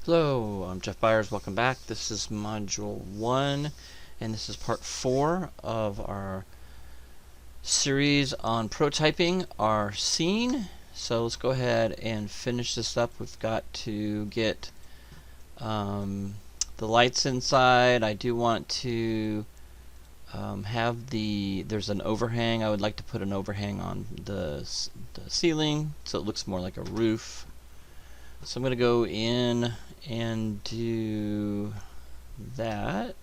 Hello, I'm Jeff Byers. Welcome back. This is Module 1, and this is Part 4 of our series on prototyping our scene. So let's go ahead and finish this up. We've got to get the lights inside. I do want to have there's an overhang. I would like to put an overhang on the ceiling so it looks more like a roof. So I'm going to go in and do that.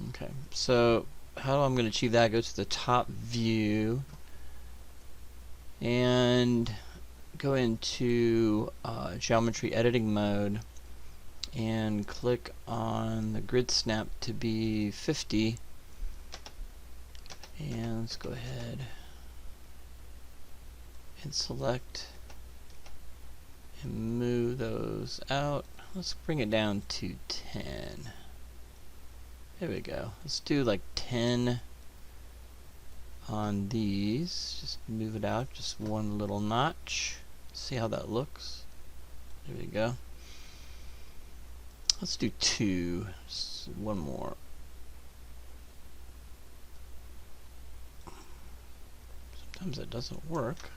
Okay, so how I'm going to achieve that? Go to the top view and go into geometry editing mode and click on the grid snap to be 50, and let's go ahead and select and move those out. Let's bring it down to 10. There we go. Let's do like 10 on these. Just move it out just one little notch. See how that looks. There we go. Let's do 2. Just one more. Sometimes it doesn't work.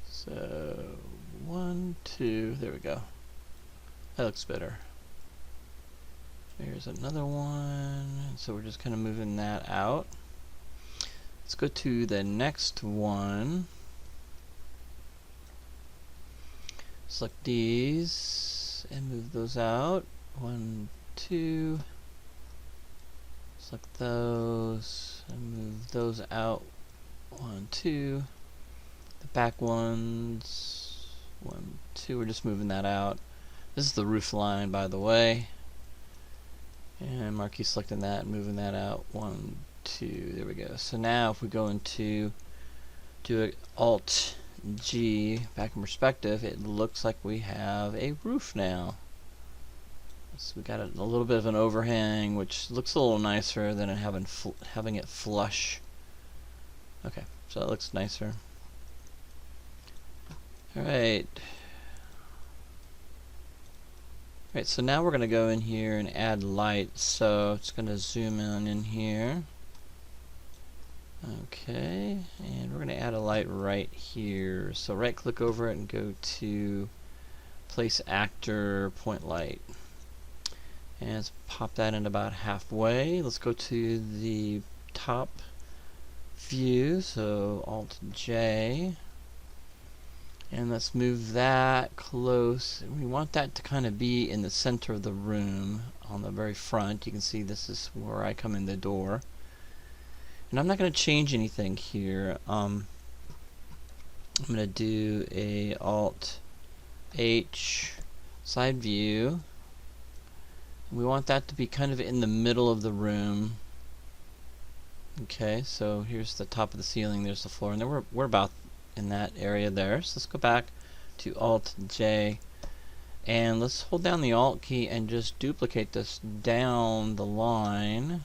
So 1, 2, there we go. That looks better. Here's another one. So we're just kind of moving that out. Let's go to the next one. Select these and move those out. 1, 2. Select those and move those out. 1, 2. The back ones, 1, 2, we're just moving that out. This is the roof line, by the way. And marquee selecting that, moving that out. 1, 2, there we go. So now if we go into do a Alt G back in perspective, it looks like we have a roof now. So we got a little bit of an overhang, which looks a little nicer than having it flush. Okay, so that looks nicer. Alright. Alright, so now we're going to go in here and add light. So it's going to zoom in here. Okay, and we're going to add a light right here. So right click over it and go to place actor point light. And let's pop that in about halfway. Let's go to the top view, so Alt J. And let's move that close. We want that to kind of be in the center of the room on the very front. You can see this is where I come in the door. And I'm not going to change anything here. I'm going to do a Alt H side view. We want that to be kind of in the middle of the room. Okay, so here's the top of the ceiling, there's the floor, and then we're about in that area there. So let's go back to Alt J and let's hold down the Alt key and just duplicate this down the line,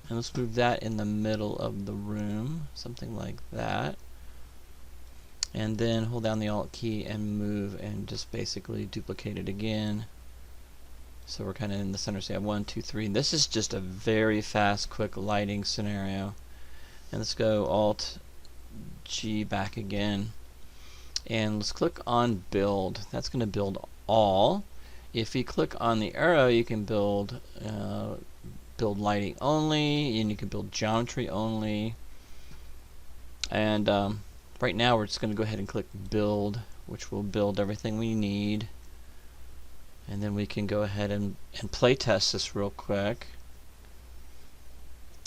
and let's move that in the middle of the room, something like that. And then hold down the Alt key and move and just basically duplicate it again. So we're kind of in the center. So you have 1, 2, 3. This is just a very fast, quick lighting scenario. And let's go Alt G back again, and let's click on build. That's going to build all. If you click on the arrow, you can build lighting only, and you can build geometry only. And right now we're just going to go ahead and click build, which will build everything we need. And then we can go ahead and play test this real quick.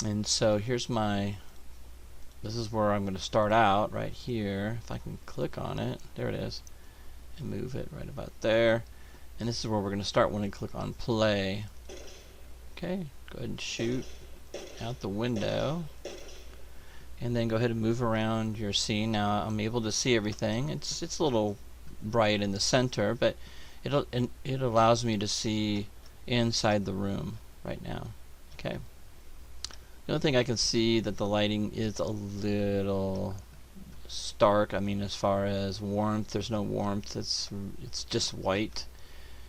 And so here's this is where I'm going to start out right here. If I can click on it, there it is, and move it right about there. And this is where we're going to start when I click on play. Okay, go ahead and shoot out the window, and then go ahead and move around your scene. Now I'm able to see everything. It's a little bright in the center, but it allows me to see inside the room right now. Okay. The only thing I can see that the lighting is a little stark. I mean, as far as warmth, there's no warmth. It's just white.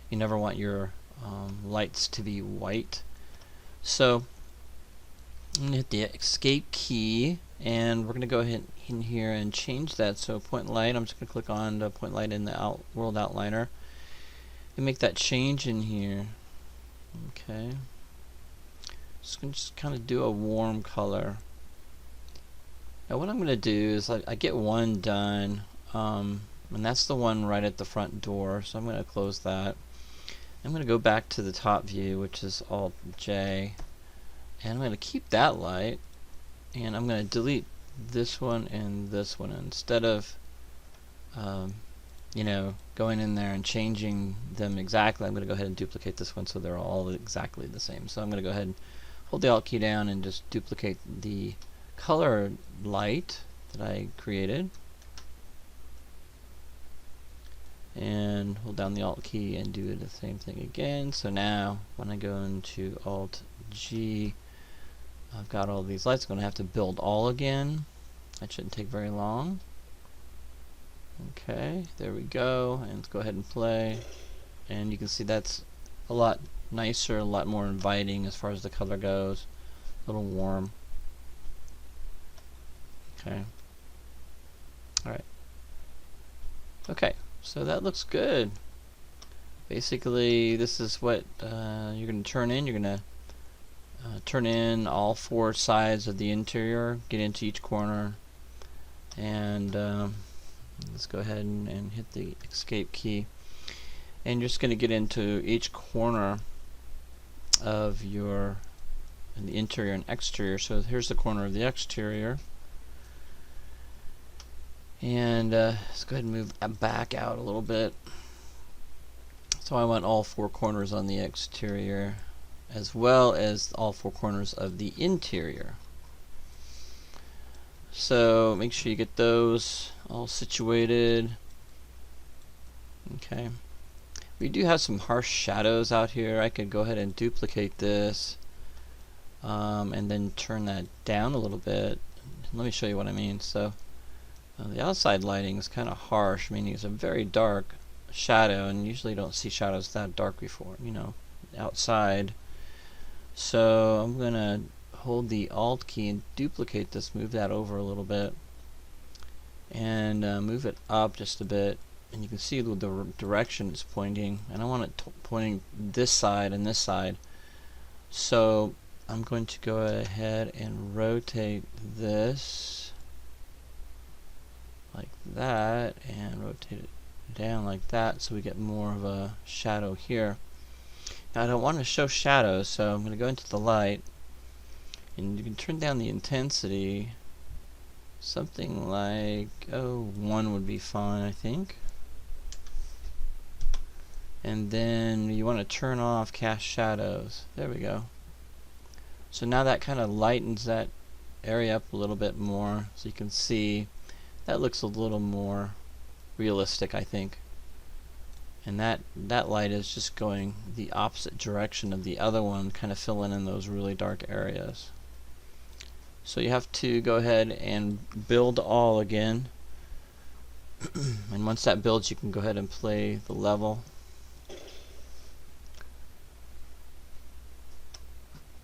You never want your lights to be white. So I'm gonna hit the escape key, and we're gonna go ahead in here and change that. So point light, I'm just gonna click on the point light in the world outliner and make that change in here. Okay. Just gonna kind of do a warm color. Now what I'm gonna do is I get one done, and that's the one right at the front door. So I'm gonna close that. I'm gonna go back to the top view, which is Alt J, and I'm gonna keep that light, and I'm gonna delete this one and this one. Instead of you know, going in there and changing them exactly, I'm going to go ahead and duplicate this one so they're all exactly the same. So I'm going to go ahead and hold the Alt key down and just duplicate the color light that I created, and hold down the Alt key and do the same thing again. So now when I go into Alt G, I've got all these lights. I'm going to have to build all again. That shouldn't take very long. Okay, there we go, and let's go ahead and play, and you can see that's a lot nicer, a lot more inviting as far as the color goes. A little warm. Okay. Alright. Okay, so that looks good. Basically, this is what you're going to turn in. You're going to turn in all four sides of the interior, get into each corner, and let's go ahead and hit the escape key, and you're just going to get into each corner of your the interior and exterior. So here's the corner of the exterior, and let's go ahead and move that back out a little bit. So I want all four corners on the exterior as well as all four corners of the interior. So make sure you get those all situated. Okay. We do have some harsh shadows out here. I could go ahead and duplicate this and then turn that down a little bit. Let me show you what I mean. So the outside lighting is kind of harsh, meaning it's a very dark shadow, and usually you don't see shadows that dark before, you know, outside. So I'm gonna hold the Alt key and duplicate this, move that over a little bit, and move it up just a bit, and you can see the direction it's pointing, and I want it pointing this side and this side. So I'm going to go ahead and rotate this like that, and rotate it down like that, so we get more of a shadow here. Now I don't want to show shadows, so I'm going to go into the light, and you can turn down the intensity. Something like 1 would be fine, I think. And then you want to turn off cast shadows. There we go. So now that kind of lightens that area up a little bit more, so you can see that looks a little more realistic, I think. And that light is just going the opposite direction of the other one, kind of filling in those really dark areas. So you have to go ahead and build all again. And once that builds, you can go ahead and play the level.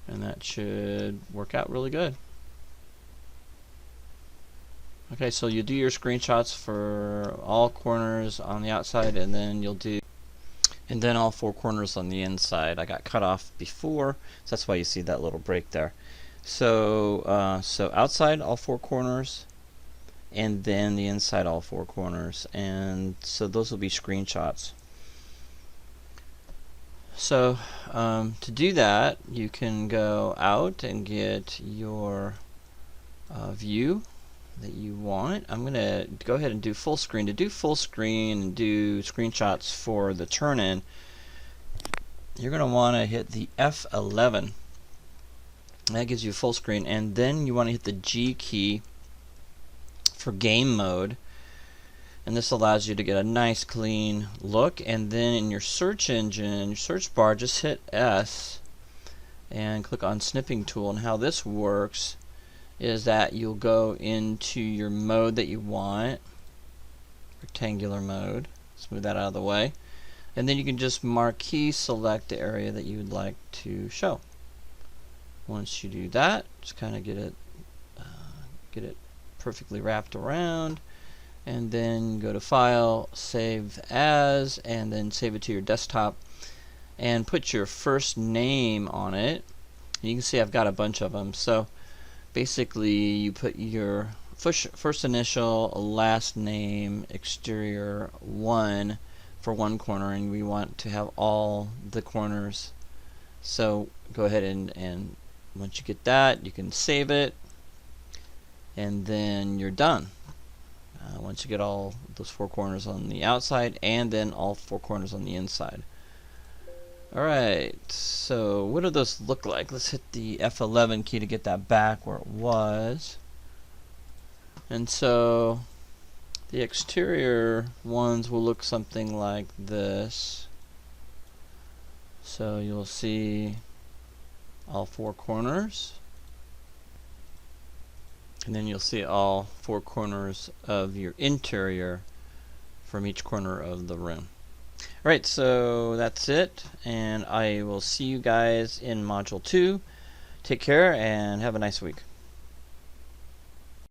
And that should work out really good. Okay, so you do your screenshots for all corners on the outside, and then you'll do all four corners on the inside. I got cut off before, so that's why you see that little break there. So so outside all four corners, and then the inside all four corners, and so those will be screenshots. So to do that, you can go out and get your view that you want. I'm going to go ahead and do full screen. To do full screen and do screenshots for the turn-in, you're going to want to hit the F11. That gives you full screen, and then you want to hit the G key for game mode, and this allows you to get a nice clean look. And then in your search engine, your search bar, just hit S and click on snipping tool. And how this works is that you'll go into your mode that you want, rectangular mode, smooth that out of the way, and then you can just marquee select the area that you would like to show. Once you do that, just kind of get it perfectly wrapped around, and then go to File, Save As, and then save it to your desktop, and put your first name on it. And you can see I've got a bunch of them. So basically, you put your first initial, last name, exterior 1 for one corner, and we want to have all the corners. So go ahead and once you get that, you can save it, and then you're done. Once you get all those 4 corners on the outside and then all 4 corners on the inside. Alright, so what do those look like? Let's hit the F11 key to get that back where it was. And so the exterior ones will look something like this. So you'll see all 4 corners, and then you'll see all 4 corners of your interior from each corner of the room. Alright, so that's it, and I will see you guys in Module 2. Take care and have a nice week.